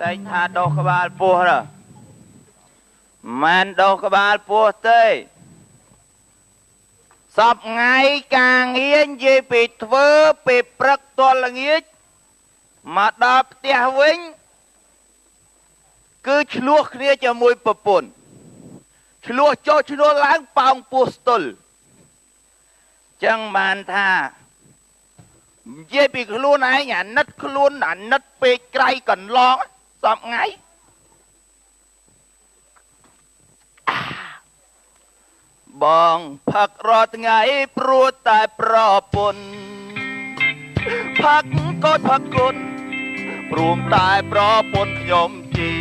តែថាដោះក្បាលពោះមិនដោះក្បាលពោះទេសពថ្ងៃការងារនិយាយពីធ្វើពីព្រឹកទល់ល្ងាចមកដល់ផ្ទះវិញគឺឆ្លោះគ្នាជាមួយប្រពន្ធឆ្លោះចុះឆ្លោះឡើងប៉ោងពោះស្ទល់ចឹងបានថានិយាយពីខ្លួនឯងអាណិតខ្លួនអាណិតពេកក្រៃកន្លងសពថ្ងៃបងផឹករត់ថ្ងៃព្រោះតែប្រពន្ធផឹកកូនផឹកគុណព្រមតែប្រពន្ធខ្ញុំជា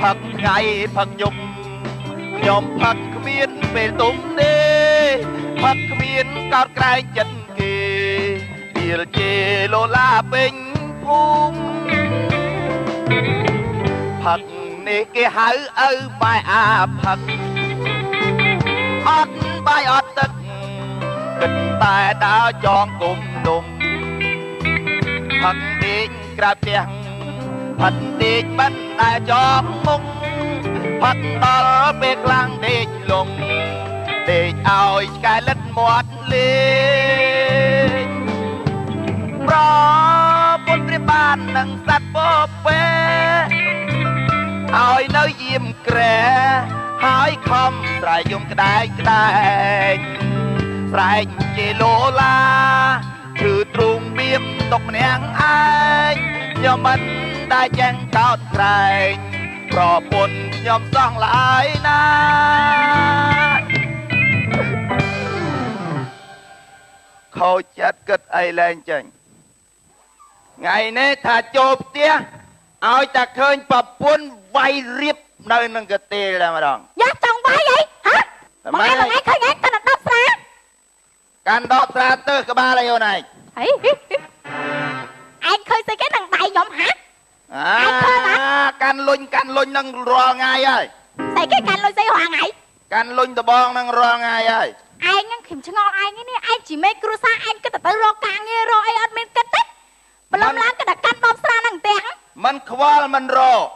ផឹកថ្ងៃផឹកយប់ខ្ញុំផឹកគ្មានពេលទុំទេផឹកគ្មានកោតក្រែងចិត្តគេទៀលជេលូឡាពេញភូមិផឹកនេះគេហៅឪបែអាផឹកអត់បាយអត់ទឹកគិតតែដើរចងគុំដុំផឹកដេកក្រៅផ្ទះផឹកដេកមិនតែចងមុខផឹកដល់ពេលខ្លាំងដេកលងដេកឲ្យឆ្កែលិតមាត់លេងប្រពន្ធព្រះបាននឹងសត្វពពេឲ្យនៅយាមក្រែហើយខំស្រែកយំក្ដែកក្ដែកស្រែកជាលូឡាគឺទ្រូងបៀមຕົកម្នាក់ឯងខ្ញុំមិនដែលចេះកោតក្រែងប្រពន្ធខ្ញុំសោះឡើយណាខូចចិត្តគិតអីលែងចេញថ្ងៃនេះថាចូលផ្ទះឲ្យតែឃើញប្រពន្ធវាយរៀបនៅនឹងកទេលតែម្ដងយ៉ាចង់វាយអីហ៎ម៉ែបងឯងឃើញឯងកាន់ដបស្រាកាន់ដបស្រាទៅក្បាលឲ្យអូនឯងហីឯងឃើញស្អីគេនឹងដៃខ្ញុំហ៎កាន់លុញនឹងរាល់ថ្ងៃហើយស្អីគេកាន់លុញស្អីរាល់ថ្ងៃកាន់លុញដបងនឹងរាល់ថ្ងៃហើយឯងហ្នឹងខ្ញុំឆ្ងល់ឯងនេះឯងជីមេគ្រួសារឯងគិតទៅរកការងាររកអីអត់មានគិតទេប្រឡំឡើងគិតតែកាន់ដបស្រានឹងទាំងមិនខ្វល់មិនរក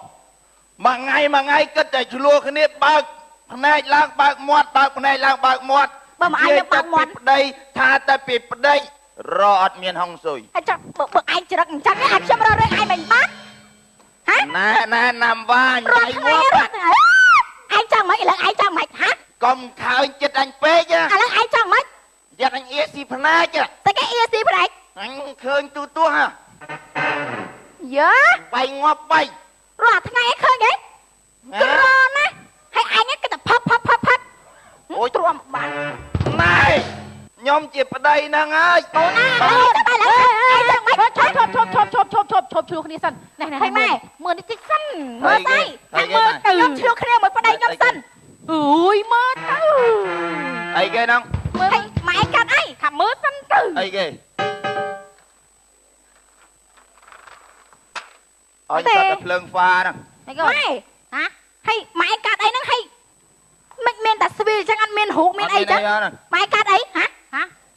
មួយថ្ងៃគិតតែឆ្លោះគ្នាបើកភ្នែកឡើងបើកមាត់បើកភ្នែកឡើងបើកមាត់បើមកឯងបើកមាត់ប្តីថាតែពីប្តីរកអត់មានហុងស៊ុយហើយចាំបើឯងច្រឹកអញ្ចឹងឯងខ្ញុំរករឿងឯងមិនបានហ៎ណែណាំវាញដៃងាប់ឯងចង់មិនឥឡូវឯងចង់មិនហ៎កុំខើញចិត្តអញពេកឥឡូវឯងចង់មិនយ៉ាត់អញអៀស៊ីភ្នែកតែគេអៀស៊ីភ្នែកអញឃើញទូទោះហ៎យ៉ាបាយងាប់បាយរាល់ថ្ងៃឯងឃើញទេក្រណាហើយឯងគេតែផឹកអូយទ្រាំបានណែខ្ញុំជាប្តីហ្នឹងហើយអូណាតែឡើយឯងចង់មិនឈប់ឆ្លោះគ្នាសិនណែហើយម៉ែមើលនេះតិចសិនមើលស្អីមើលខ្ញុំឆ្លោះគ្នាមួយប្តីខ្ញុំសិនអូយមើលទៅអីគេហ្នឹងមើលម៉ែកាត់អីខាំមើលសិនទៅអីគេអញកាត់តែភ្លើងហ្វាហ្នឹងម៉ែហ៎ហើយម៉ែកាត់អីហ្នឹងហើយមិនមានតែស្វីលអញ្ចឹងអត់មានរូបមានអីអញ្ចឹងម៉ែកាត់អីហ៎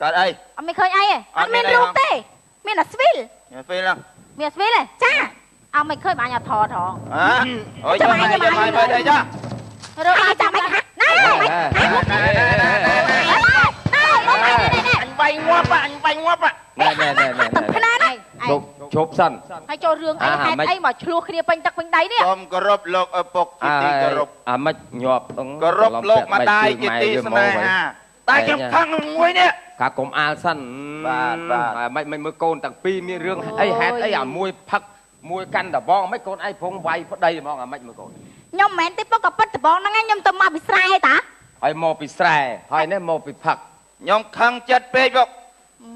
កាត់អីអត់មានឃើញអីទេអត់មានរូបទេមានតែស្វីលមានស្វីលហ្នឹងមានស្វីលទេចាអត់មិនឃើញបាញ់អត់ថតហ៎អូយចាំមើលទេចារើអីចាំមិនហាក់ណែអញវាយងាប់អញវាយងាប់ណែខ្នាតឯងជប់សិនហើយចូលរឿងអីហេតុអីមកឆ្លោះគ្នាពេញទឹកពេញដីនេះសូមគោរពលោកឪពុកជាទីគោរពអាមិនញាប់គោរពលោកម្ដាយជាទីស្នេហាតែខ្ញុំខឹងមួយនេះកាកុំអាលសិនបាទមិនមើលកូនទាំងពីរមានរឿងអីហេតុអីអាមួយផឹកមួយកាន់ដបងមិនកូនឯងព្រងវាយប្តីហ្មងអាមិនមើលកូនខ្ញុំមិនមែនទេពុកក៏ពិតដបងហ្នឹងខ្ញុំទៅមកពីស្រែតាហើយមកពីស្រែហើយនេះមកពីផឹកខ្ញុំខឹងចិត្តពេកពុក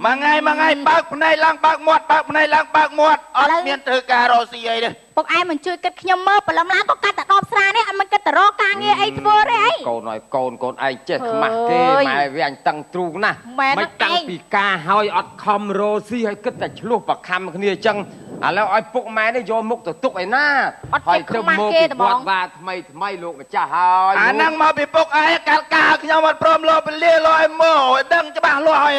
មួយថ្ងៃបើកភ្នែកឡើងបើកមាត់បើកភ្នែកឡើងបើកមាត់អត់មានធ្វើការរកស៊ីអីទេពុកឯងមិនជួយគិតខ្ញុំមើលព្រលឹមឡើងក៏កាត់តែដបស្រានេះអត់មិនគិតតែរកការងារអីធ្វើទេអីកូនឲ្យកូនឯងចេះខ្មាស់គេម៉ែវាអញតឹងទ្រូងណាស់មិនតាំងពីការហើយអត់ខំរកស៊ីហើយគិតតែឆ្លោះប្រខំគ្នាអញ្ចឹងឥឡូវឲ្យពុកម៉ែនេះយកមុខទៅទុកឯណាហើយទៅមកពីវត្តវាថ្មីលោកម្ចាស់ហើយអាហ្នឹងមកពីពុកឯងកាលការខ្ញុំអត់ព្រមលោពលាលោឲ្យមើលឲ្យដឹងច្បាស់លាស់ហើយ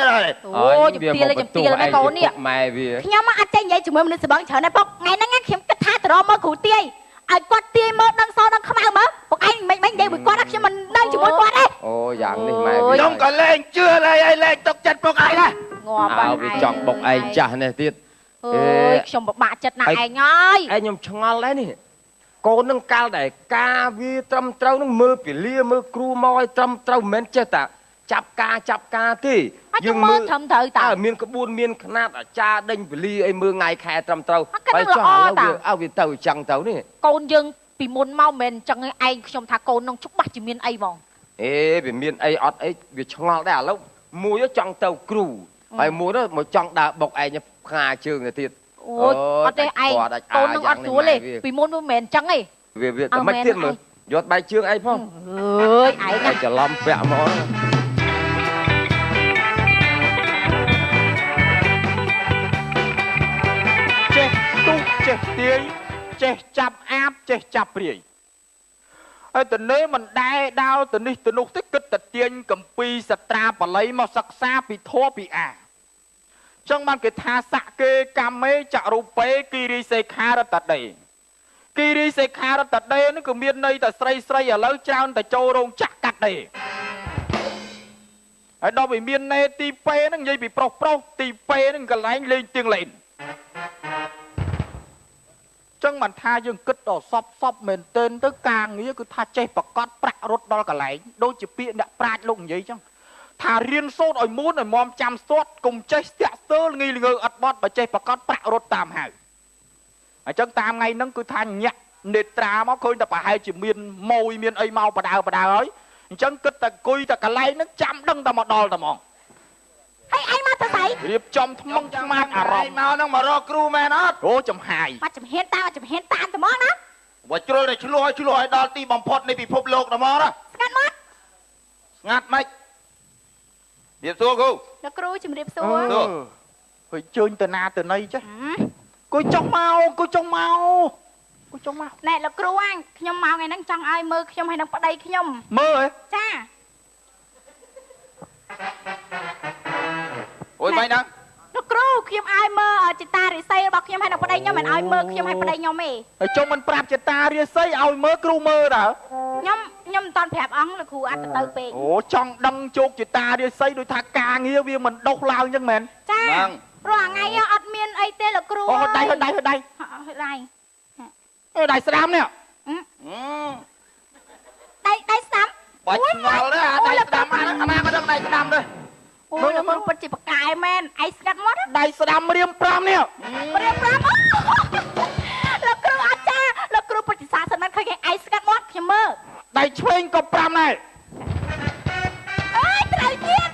អូយជំទាលមិនកូននេះម៉ែវាខ្ញុំអត់ចេះនិយាយជាមួយមនុស្សស្បឹងច្រើនទេពុកថ្ងៃហ្នឹងខ្ញុំគិតថា រមមើលគ្រូទាយឲ្យគាត់ទាយមើលដឹងសដឹងខ្មៅមើលពួកឯងមិននិយាយមួយគាត់ខ្ញុំមិនដឹងជាមួយគាត់ទេអូយ៉ាងនេះម៉ែខ្ញុំក៏លែងជឿហើយឲ្យលែងទុកចិត្តពួកឯងដែរងាប់ហើយវាចង់បុកឯងចាស់នេះទៀតអើយខ្ញុំពិបាកចិត្តណាស់ឯងហើយឯងខ្ញុំឆ្ងល់ដែរនេះកូននឹងកាលដែលការវាត្រឹមត្រូវនឹងមើលពលាមើលគ្រូមកឲ្យត្រឹមត្រូវមិនមែនចេះតែចាប់ការទេយើងមើលត្រឹមត្រូវតើមានក្បួនមានຂະຫນាតអាចារ្យដេញពលាឲ្យមើលថ្ងៃខែត្រឹមត្រូវហើយចោះឥឡូវវាទៅអញ្ចឹងទៅនេះកូនយើងពីមុនមកមិនមែនអញ្ចឹងឯងខ្ញុំថាកូននឹងច្បាស់ជាមានអីហ្មងវាមានអីអត់អីវាឆ្ងល់ដែរឥឡូវមួយចង់ទៅគ្រូហើយមួយទៅមកចង់ដើរបុកឯងផ្ងាជើងទៅទៀតអូអត់ទេឯងកូននឹងអត់ស្រួលទេពីមុនវាមិនមែនអញ្ចឹងទេវាតែមិនទៀតមើលយកបែកជើងអីផងអើយឯងច្រឡំពាក់មកចេះទុះចេះទាយចេះចាប់អាបចេះចាប់ព្រាយហើយតើមិនដែរដោទៅនេះទៅនោះទេគិតតែទាញកម្ពីសត្រាបល័យមកសិក្សាពីធម៌ពីអាចឹងបានគេថាសក្កេកម្មមេចរូបេគិរិសេខារតដេគិរិសេខារតដេនេះគឺមានន័យតែស្រីឥឡូវច្រើនតែចូលរោងចក្រកាត់ដេហើយដល់វាមានន័យទីពេហ្នឹងនិយាយពីប្រុសទីពេហ្នឹងកន្លែងលេងទៀងលេងចឹងបានថាយើងគិតដល់សពមែនទែនទៅការងារគឺថាចេះប្រកាសប្រាក់រត់ដល់កន្លែងដូចជាពាក្យអ្នកប្រាជ្ញលោកនិយាយចឹងថារៀនសូត្រឲ្យមូនឲ្យមមចាំស្ទាត់កុំចេះស្ទាក់ស្ទើរងីល្ងើអត់បត់បើចេះប្រកាសប្រាក់រត់តាមហៅអញ្ចឹងតាមថ្ងៃហ្នឹងគឺថាញាក់នេត្រាមកឃើញតែប្រហែលជាមានម៉ួយមានអីមកបដើហើយអញ្ចឹងគិតតែអង្គុយតែកន្លែងហ្នឹងចាំដឹងតែមកដល់តែហ្មងហើយឯងមកទៅស្អីរៀបចំថ្មងឆ្មាតអារម្មណ៍មកហ្នឹងមករកគ្រូមែនអត់អូចំហាយបាត់ចំហៀនតាមតែហ្មងណាបើជ្រុលតែឆ្លោះឲ្យដល់ទីបំផុតនៃពិភពលោកតែហ្មងណាស្ងាត់មកស្ងាត់ម៉េចជម្រាបសួរគ្រូលោកគ្រូជម្រាបសួរហើយជើញទៅណាទៅណីចេះគួយចុះមកណែលោកគ្រូខ្ញុំមកថ្ងៃហ្នឹងចង់ឲ្យមើលខ្ញុំហើយនឹងប្តីខ្ញុំមើលហ៎ចាអូយមិនហ្នឹងលោកគ្រូខ្ញុំឲ្យមើលចិតារិស័យរបស់ខ្ញុំហើយនឹងប្តីខ្ញុំមិនឲ្យមើលខ្ញុំហើយប្តីខ្ញុំទេហើយចុះមិនប្រាប់ចិតារិស័យឲ្យមើលគ្រូមើលតើខ្ញុំមិនតាន់ប្រាប់អង្គលោកគ្រូអត់ទៅពេកអូចង់ដឹងជោគចិតារិស័យដូចថាការងារវាមិនដុសឡើងអញ្ចឹងមែនចាព្រោះថ្ងៃអត់មានអីទេលោកគ្រូអូដៃដៃស្ដាំនេះដៃស្ដាំបាច់ឆ្ងល់ទេអាដៃស្ដាំអាហ្នឹងអាណាក៏ដឹងដៃស្ដាំដែរមើលមើលពិតជាបកាយមែនឯងស្កាត់មកដៃស្ដាំរៀម5នេះរៀម5លោកគ្រូអាចារ្យលោកគ្រូពិតជាសាសិនមិនឃើញឯងស្កាត់មកខ្ញុំមើលដៃឆ្វេងក៏5ដែរអើយត្រូវទៀត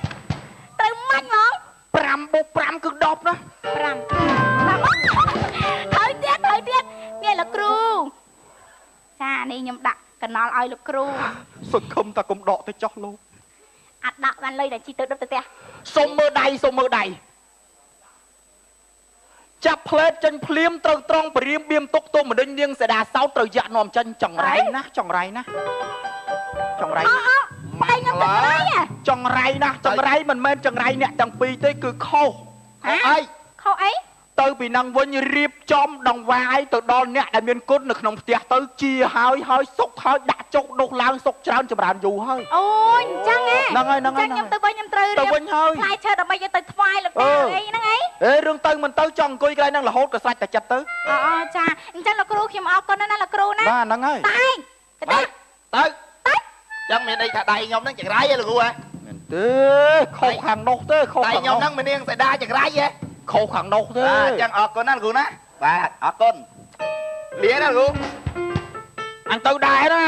ត្រូវមាញ់ហ្មង5 + 5គឺ10ណា5ហើយទៀតនេះលោកគ្រូចានេះខ្ញុំដាក់កណល់ឲ្យលោកគ្រូសង្ឃឹមតែកុំដកទៅចោះលោកអត់ដាក់បានលុយតែជីទៅដុតទៅផ្ទះសុំមើលដៃចាប់ផ្លែតចេញភ្លាមត្រូវត្រង់ព្រាមបៀមទុកទុំម្ដេញនាងសេដាសោតត្រូវយ៉ាក់នាំចេញចង្រៃណាប្តីខ្ញុំទៅចង្រៃណាចង្រៃមិនមែនចង្រៃអ្នកទាំងពីរទេគឺខុសអីទៅពីនឹងវិញរៀបចំដងវាយទៅដល់អ្នកដែលមានគុណនៅក្នុងផ្ទះទៅជាហើយសុកហើយដាក់ចុកដុសឡើងសុកច្រើនចម្រើនយូរហើយអូអញ្ចឹងហ្នឹងហើយខ្ញុំទៅវិញខ្ញុំត្រូវទៅវិញហើយផ្លែឈើដើម្បីយកទៅថ្វាយលោកតាអីហ្នឹងរឿងទៅមិនទៅចង់អង្គុយកន្លែងហ្នឹងរហូតក៏ស្រាច់តែចិត្តទៅអូចាអញ្ចឹងលោកគ្រូខ្ញុំអរគុណណាស់លោកគ្រូណាបាទហ្នឹងហើយទៅចឹងមានន័យថាដៃខ្ញុំហ្នឹងចង្រៃហ៎លោកគ្រូហ៎មែនទេខុសខាងនោះទេខុសដៃខ្ញុំហ្នឹងមាននាងសេដាចង្រៃហ៎ខុសខាងនោះទេអញ្ចឹងអរគុណណាលោកគ្រូណាបាទអរគុណលាណាលោកគ្រូអញទៅដែរណា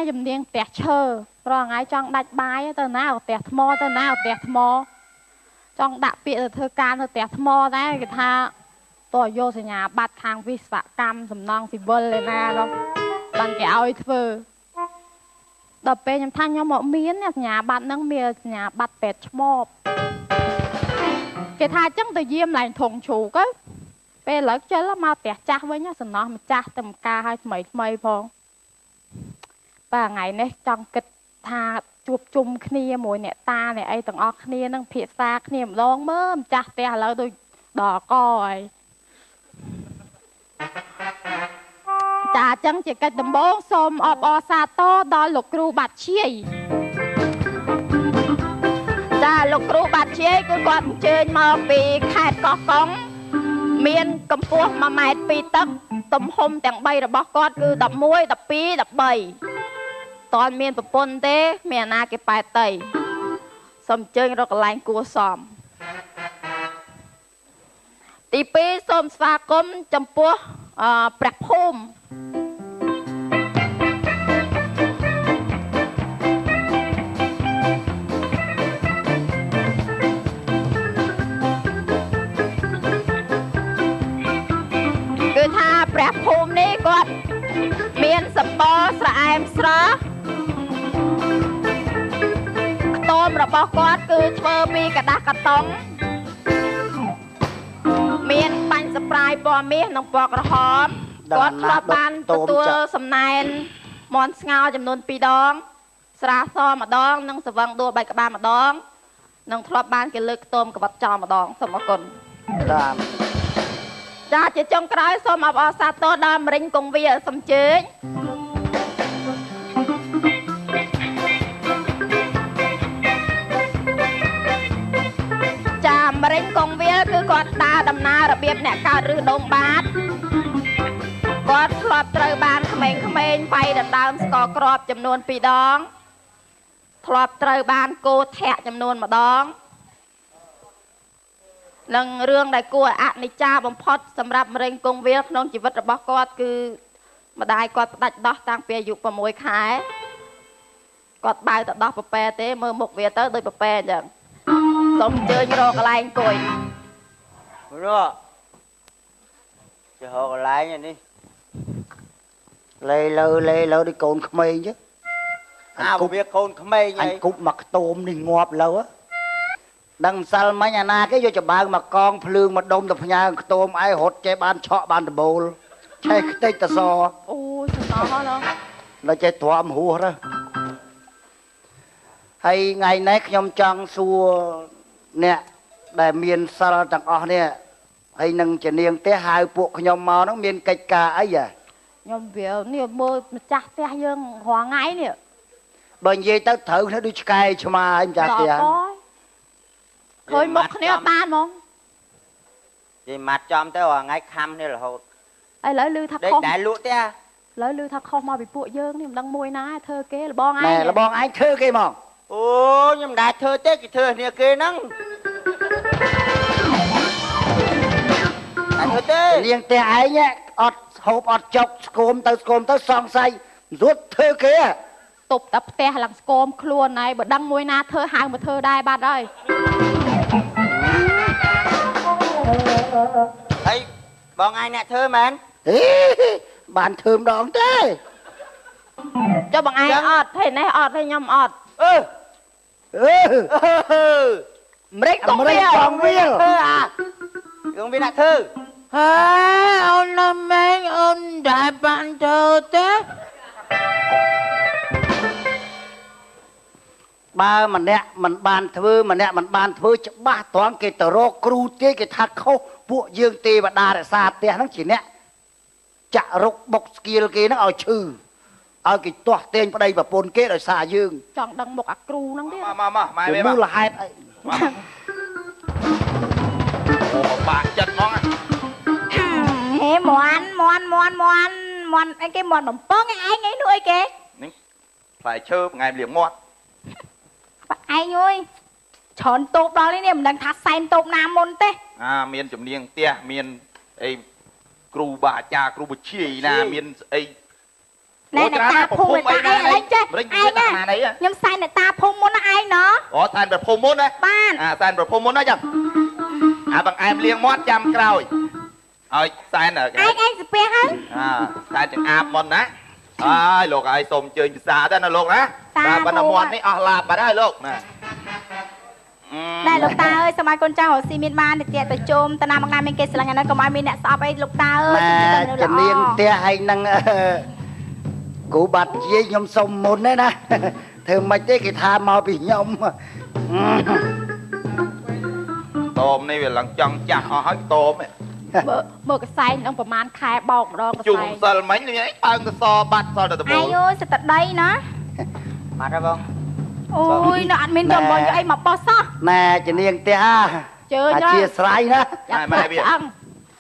ជំនាញផ្ទះឈើរងថ្ងៃចង់ដាច់បាយទៅណាផ្ទះថ្មទៅណាផ្ទះថ្មចង់ដាក់ពាក្យទៅធ្វើការនៅផ្ទះថ្មដែរគេថាតើយកសញ្ញាបត្រខាងវិស្វកម្មសំណង់ស៊ីវិលឯណានោះបានគេឲ្យធ្វើដល់ពេលខ្ញុំថាខ្ញុំមកមានសញ្ញាបត្រហ្នឹងមានសញ្ញាបត្រពេទ្យឆ្មបគេថាអញ្ចឹងទៅយាមឡើងធំជ្រូកទៅពេលឥឡូវជិលមកផ្ទះចាស់វិញសំណោះម្ចាស់ទៅមកការឲ្យថ្មីផងបាទថ្ងៃនេះចង់គិតថាជួបជុំគ្នាមួយអ្នកតាអ្នកអីទាំងអស់គ្នានឹងភាសាគ្នាម្ដងមើលម្ចាស់ផ្ទះឥឡូវដូច ដល់កហើយចាអញ្ចឹងជាកិច្ចដំបូងសូមអបអរសាទរដល់លោកគ្រូបាត់ឈៀយចាលោកគ្រូបាត់ឈៀយគឺគាត់អញ្ជើញមកពីខេត្តកោះកុងមានកម្ពស់1.2 ម៉ែត្រទឹកទំហំទាំង3របស់គាត់គឺ11 12 13តើមានប្រពន្ធទេមានអាណាគេប៉ែតីសូមអញ្ជើញរកកន្លែងគួរសមទី2សូមស្វាគមន៍ចំពោះព្រះភូមិគឺថាព្រះភូមិនេះគាត់មានសម្បល់ស្រអែមស្រស់ខ្ទមរបស់គាត់គឺធ្វើពីกระดาษកាតុងមានបាញ់ស្ប្រាយពណ៌មាសនិងពណ៌ក្រហមគាត់ធ្លាប់បានទទួលសំណែនមន់ស្ងោចំនួន2 ដងស្រាសម្ដងនិងសវឹងដួលបែកក្បាលម្ដងនិងធ្លាប់បានគេលើកខ្ទមក្បត់ចោលម្ដងសូមអរគុណចាជាចុងក្រោយសូមអបអរសាទរដល់មរិញកងវាសូមអញ្ជើញមរិញកងវាគឺគាត់ដើរដំណើររបៀបអ្នកកើតឬដងបាតគាត់ធ្លាប់ត្រូវបានក្មេងៗវាយដណ្ដើមស្ករគ្រាប់ចំនួន2 ដងធ្លាប់ត្រូវបានគោធាក់ចំនួន1 ដងនិងរឿងដែលគួរអនិច្ចាបំផុតសម្រាប់មរិញកងវាក្នុងជីវិតរបស់គាត់គឺម្ដាយគាត់ផ្ដាច់ដោះតាំងពីអាយុ6 ខែគាត់បើទៅដោះប្រពែទេមើលមុខវាទៅដូចប្រពែអញ្ចឹងសូមអញ្ជើញរកកន្លែងអង្គុយរកជារកកន្លែងនេះលេលើដូចកូនក្មេងchứវាកូនក្មេងអញគប់មកខ្ទមនេះងាប់លើដឹងម្សិលមិញអាណាគេយកចំបើងមកកងភ្លើងមកដុំទៅផ្ញើខ្ទមឯងរត់ចេះបានឆក់បានដបូលឆេះខ្ទេចតសអូយសំណោះណាដល់ចេះទ្រាំហួសទៅហើយថ្ងៃនេះខ្ញុំចង់សួរអ្នកដែលមានសិលទាំងអស់នេះហើយនឹងជានាងផ្ទះហៅពួកខ្ញុំមកហ្នឹងមានកិច្ចការអីខ្ញុំវានេះមើលម្ចាស់ផ្ទះយើងរាល់ថ្ងៃនេះបើនិយាយទៅត្រូវគ្នាដូចឆ្កែឆ្មាហើយម្ចាស់ផ្ទះឃើញមុខគ្នាបានហ្មងនិយាយម៉ាត់ចំទៅរាល់ថ្ងៃខំនេះរហូតឥឡូវឮថាខុសដែលលក់ផ្ទះឥឡូវឮថាខុសមកពីពួកយើងនេះមិនដឹងមួយណាធ្វើគេលបងឯងណែលបងឯងធ្វើគេមកអូខ្ញុំមិនដែរធ្វើទេគេធ្វើគ្នាគេហ្នឹងអញធ្វើទេលៀងតែឯងអត់ហូបអត់ចុកស្គមទៅសង្ស័យរត់ធ្វើគេទប់តែផ្ទះឡើងស្គមខ្លួនហើយបើដឹងមួយណាធ្វើហៅមកធ្វើដែរបាត់ហើយហើយបងឯងអ្នកធ្វើមែនបានធ្វើម្ដងទេចុះបងឯងអត់ទេនេះអត់ទេខ្ញុំអត់ម្រេចកងវាកងវាអ្នកធ្វើអូនណាមែងអូនដែរបានធ្វើទេបើម្នាក់មិនបានធ្វើម្នាក់មិនបានធ្វើច្បាស់ត្រង់គេទៅរកគ្រូទេគេថាខុសពួកយើងទេវតារក្សាផ្ទះហ្នឹងជាអ្នកចាក់រុកបុកស្គៀលគេហ្នឹងឲ្យឈឺឲ្យគេទាស់ទែងប្តីប្រពន្ធគេដោយសារយើងចង់ដឹងមុខអាគ្រូហ្នឹងទៀតមកម៉ែវិញមូលហេតុអីអូបាក់ចិត្តហ្មងហេមន់អីគេមន់បំពងឯងអីនោះអីគេនេះផ្លែឈើថ្ងៃលៀងមាត់ឯងអើយច្រើនតូបដល់នេះមិនដឹងថាសែនតូបណាមុនទេមានជំនាញផ្ទះមានអីគ្រូបាអាចារ្យគ្រូបជាយណាមានអីណែអ្នកតាភូមិឯងចេះឯងខ្ញុំសែនអ្នកតាភូមិមុនណាឯងណ៎អូសែនប្រភូមិមុនណាបានសែនប្រភូមិមុនណាចាំបង្អែមលៀងមាត់ចាំក្រោយឲ្យសែនឯងស្ពះហើយសែនទាំងអាបមុនណាហើយលោកហើយសូមអញ្ជើញពិសាទៅណាលោកណាបាទបណ្ណមាត់នេះអស់ឡាបបាត់ហើយលោកណាដែរលោកតាអើយសម័យកូនចៅរស់ស៊ីមានបានទៅទៅជុំតាណាមកណាមានគេស្រឡាញ់អានោះកុំឲ្យមានអ្នកស្អប់អីលោកតាអើយជំនាញផ្ទះហើយនឹងគ្រូបាត់ជាខ្ញុំសុំមុនទេណាធ្វើមិនទេគេថាមកពីខ្ញុំ តោមនេះវាឡើងចង់ចាស់អស់ហើយតោមមើលកសែងនឹងប្រមាណខែបោកម្ដងកសែងជុំសិលមិញនេះបើកសបាត់សល់តែដបូងអាយសតដីណាបាត់ហើយបងអូយនៅអត់មានចំបងអីមកបោះសោះណែជំនាញផ្ទះជើញអធិស្ឋានណាម៉ែវា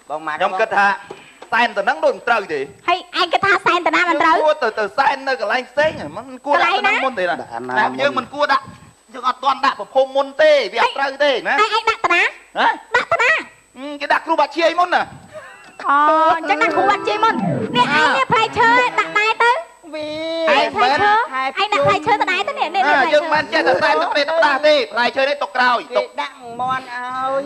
បងម៉ែខ្ញុំគិតថាសែនតំណឹងដូចមិនត្រូវទេហើយឯងគិតថាសែនតំណាមិនត្រូវគួរទៅសែននៅកន្លែងផ្សេងមិនគួរដាក់តំណឹងមុនទេណាតែយើងមិនគួរដាក់យើងអត់ទាន់ដាក់ប្រភពមុនទេវាអត់ត្រូវទេណាឯងដាក់តំណាដាក់តំណាគេដាក់គ្រូបាក់ឈាយមុនណាអូអញ្ចឹងដាក់គ្រូបាក់ឈាយមុននេះឯងនេះផ្លែឈើដាក់ដែរទៅវាឯងមែនឯងដាក់ផ្លែឈើទៅដែរទៅនេះយើងមិនចេះតែសែនទៅនេះដាក់ទេផ្លែឈើនេះទុកក្រោយទុកដាក់មន់ឲ្យ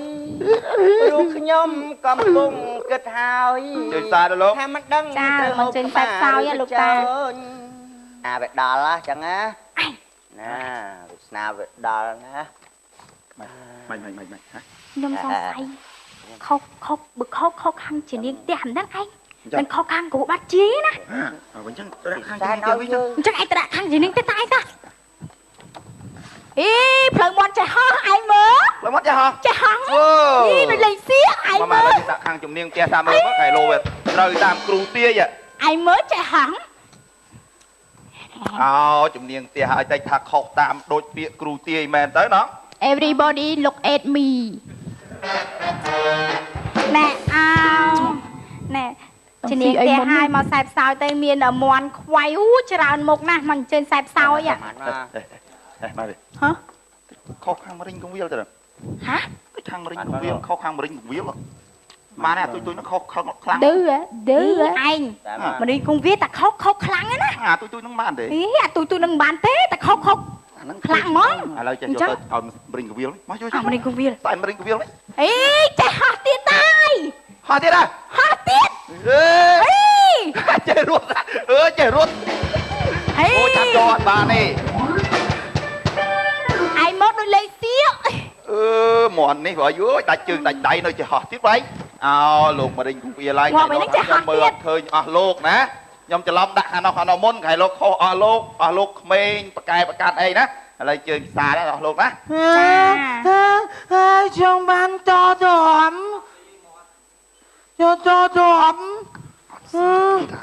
ព្រោះខ្ញុំកំពុងគិតហើយជួយសារទៅលោកថាមិនដឹងចាមិនចេញសាច់សោយលោកតាវាដល់ហ៎ចឹងណាណាវាស្នាវាដល់ណាមិនខ្ញុំសង្ស័យខុសខាងជានាងផ្ទះហ្នឹងឯងមិនខុសខាងគ្រូបាត់ជាណាអញ្ចឹងដាក់ខាងជានាងទៅវិញអញ្ចឹងឯងទៅដាក់ខាងជានាងទៅតាយតាអីផ្លូវមាត់ចេះហោះឯងមើលផ្លូវមាត់ចេះហោះអីមិនលេងសៀកឯងមើលដាក់ខាងជំនាញផ្ទះតាមមើលមកខែលោវាត្រូវតាមគ្រូទាយឯងមើលចេះហោះជំនាញផ្ទះឲ្យតែថាខុសតាមដូចពាក្យគ្រូទាយមែនទៅណោះ Everybody look at me ណែណែជំនាញផ្ទះឲ្យមកសែបសោយទៅមានមន់ខ្វៃច្រើនមុខណាស់មកអញ្ជើញសែបសោយមកវិញហ៎ខុសខាងមរិញកងវាលទៅហ៎ខាងមរិញកងវាលខុសខាងមរិញកងវាលបានតែទុយនឹងខុសខ្លាំងឌឺឯងមរិញកងវាលតែខុសខ្លាំងណាទុយនឹងបានទេទុយនឹងបានទេតែខុសហ្នឹងខ្លាំងហ្មងឥឡូវចេះយកទៅឲ្យមរិញកងវាលមកជួយមរិញកងវាលតែមរិញកងវាលអីចេះហោះទៀតតាយហោះទៀតហោះទៀតចេះរត់ចេះរត់អូចាំយកអត់បានទេឯងមកដូចលេងសៀកមន់នេះបើយូរដាច់ជើងដាច់ដៃនៅចេះហោះទៀតបែងលោកមរិញគូវាឡើងខ្ញុំមើលអត់ឃើញអស់លោកណាខ្ញុំច្រឡំដាក់ខាងនោះមុនខែលោកខុសអស់លោកក្មេងបកែបកាត់អីណាឥឡូវជើងផ្សារអស់លោកណាចង់បានតតអំ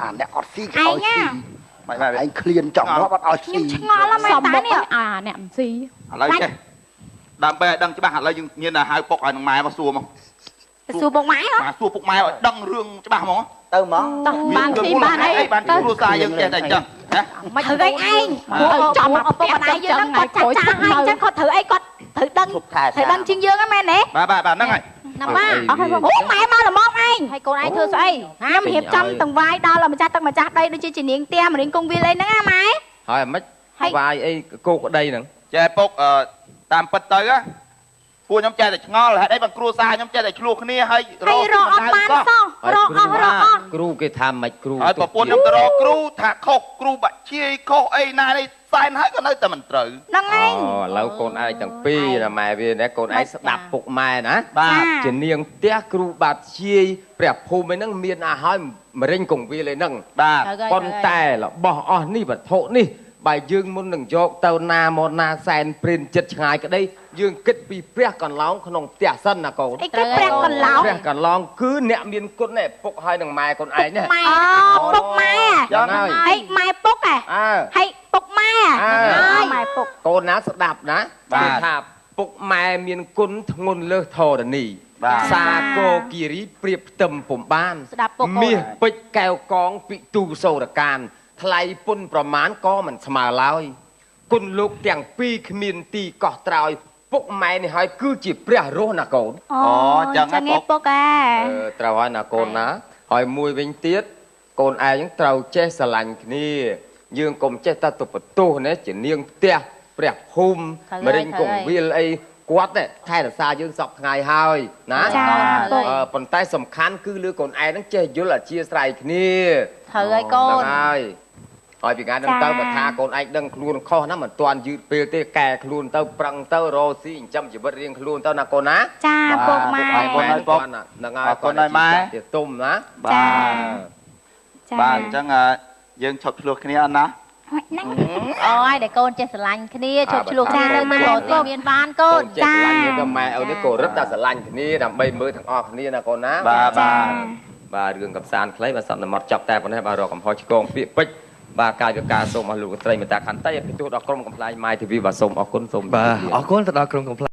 អាអ្នកអត់ស៊ីឲ្យស៊ីមិនឯងឃ្លានចង់មកអត់ឲ្យស៊ីខ្ញុំឆ្ងល់ហ្មងតានេះអ្នកមិនស៊ីឥឡូវចេះដើម្បីឲ្យដឹងច្បាស់ឥឡូវយើងមានតែហៅពុកឲ្យនឹងម៉ែមកសួរមកសួរពុកម៉ែហ៎សួរពុកម៉ែឲ្យដឹងរឿងច្បាស់ហ្មងទៅហ្មងបានស៊ីបានអីបានគ្រួសារយើងចេះតែអញ្ចឹងណាមិនធ្វើអីឯងចំឪពុកម្ដាយយើងហ្នឹងគាត់ចាស់ហើយអញ្ចឹងគាត់ធ្វើអីគាត់ត្រូវដឹងជាងយើងហ្នឹងមែនទេបាទហ្នឹងហើយណាម៉ាអស់ហើយអូម៉ែមកល្មមឯងហើយកូនឯងធ្វើស្អីខ្ញុំរៀបចំទាំងវាយដល់ម្ចាស់ទឹកម្ចាស់ដីដូចជានាងផ្ទះមរៀងគង់វាលអីហ្នឹងណាម៉ែហើយមិនវាយអីគោក្ដីហ្នឹងចេះពុកតាមពិតទៅពួកខ្ញុំចេះតែឆ្ងល់ហេតុអីបើគ្រួសារខ្ញុំចេះតែឆ្លោះគ្នាហើយរកអត់បានសោះរកអស់គ្រូគេថាមិនគ្រូហើយប្រពន្ធខ្ញុំទៅរកគ្រូថាខុសគ្រូបាក់ជាយខុសអីណានេះសែនហើយក៏នៅតែមិនត្រូវហ្នឹងឯងឥឡូវកូនឯងទាំងពីរណាម៉ែវាណាកូនឯងស្ដាប់ពុកម៉ែណាបាទជានាងផ្ទះគ្រូបាក់ជាយព្រះភូមិហ្នឹងមានអាហើយមរិញកងវាលឯហ្នឹងបាទប៉ុន្តែរបស់អស់នេះវត្ថុនេះបើយើងមុននឹងយកទៅណាមកណាសែនព្រិនចិត្តឆ្ងាយក្តីយើងគិតពីព្រះកន្លងក្នុងផ្ទះសិនណាកូនអីគេព្រះកន្លងព្រះកន្លងគឺអ្នកមានគុណនេះពុកហើយនឹងម៉ែកូនឯងនេះពុកម៉ែហើយម៉ែពុកហើយពុកម៉ែហើយម៉ែពុកកូនណាស្ដាប់ណាគេថាពុកម៉ែមានគុណធ្ងន់លើសធរណីសាគរគិរីព្រៀបផ្ទឹមពុំបានមាសពេជ្រកែវកងពិទូសូរកានថ្លៃពុនប្រមាណក៏មិនស្មើឡើយគុណលោកទាំងពីរគ្មានទីកោះត្រោយពុកម៉ែនេះហើយគឺជាព្រះរស់ណាកូនចឹងណាពុកត្រូវហើយណាកូនណាហើយមួយវិញទៀតកូនឯងត្រូវចេះស្រឡាញ់គ្នាយើងកុំចេះតែទៅបន្ទោសណាជានាងផ្ទះព្រះភូមិមរិញកងវាលអីគាត់ថែរក្សាយើងសពថ្ងៃហើយណាប៉ុន្តែសំខាន់គឺលើកូនឯងនឹងចេះយល់អធិស្ឋានគ្នាត្រូវហើយកូនហើយពីថ្ងៃហ្នឹងទៅបើថាកូនឯងដឹងខ្លួនខុសណាមិនទាន់យឺតពេលទេកែខ្លួនទៅប្រឹងទៅរកស៊ីចិញ្ចឹមជីវិតរៀងខ្លួនទៅណាកូនណាចាពុកម៉ែហ្នឹងហើយកូនឲ្យម៉ែទៀតទុំណាបាទអញ្ចឹងយើងឈប់ឆ្លោះគ្នាអត់ណា អូយដែលកូនចេះស្រឡាញ់គ្នាជប់ឆ្លុះគ្នាទៅទៅទីមានបានកូន ចាស្រឡាញ់ទៅម៉ែឪនេះក៏រឹតតែស្រឡាញ់គ្នាដើម្បីមើលទាំងអស់គ្នាណាកូនណាបាទរឿងកំសាន្តខ្លីបាទសន្មតចាប់តែប៉ុណ្ណេះបាទរកកំហុសឆ្គងពាក្យពេចន៍បាទកាយវិការសូមអស់លោកស្រីមេត្តាខន្តីពិទូដល់ក្រុមកំ pl ាយ My TV បាទសូមអរគុណសូម បាទអរគុណទៅដល់ក្រុមកំ pl